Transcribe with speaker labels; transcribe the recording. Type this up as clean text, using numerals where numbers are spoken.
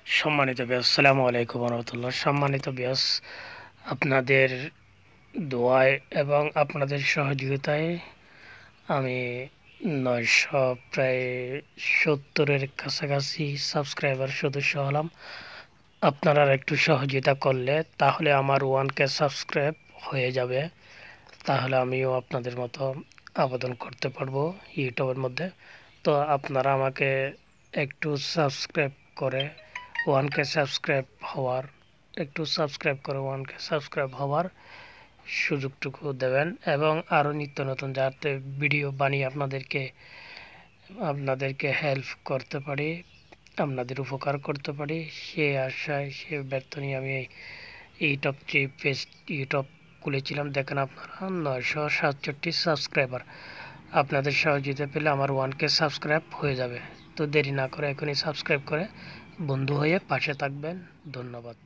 Speaker 1: সম্মানিত ব্যাস, আসসালামু আলাইকুম রহমতুল্লাহ। সম্মানিত ব্যাস, আপনাদের দোয়ায় এবং আপনাদের সহযোগিতায় আমি 970-এর কাছাকাছি সাবস্ক্রাইবার সদস্য হলাম। আপনারা একটু সহযোগিতা করলে তাহলে আমার 1K সাবস্ক্রাইব হয়ে যাবে। তাহলে আমিও আপনাদের মতো আবেদন করতে পারবো ইউটিউবের মধ্যে। তো আপনারা আমাকে একটু সাবস্ক্রাইব করে 1K সাবস্ক্রাইব হওয়ার সুযোগটুকু দেবেন এবং আরও নিত্য নতুন যাতে ভিডিও বানিয়ে আপনাদেরকে হেল্প করতে পারি, আপনাদের উপকার করতে পারি, সে আশায় সে ব্যর্থ নিয়ে আমি ইউটিউব খুলেছিলাম। দেখেন আপনারা 967 সাবস্ক্রাইবার। আপনাদের সহযোগিতা পেলে আমার 1K সাবস্ক্রাইব হয়ে যাবে। তো দেরি না করে এখনই সাবস্ক্রাইব করে বন্ধু হয়ে পাশে থাকবেন। ধন্যবাদ।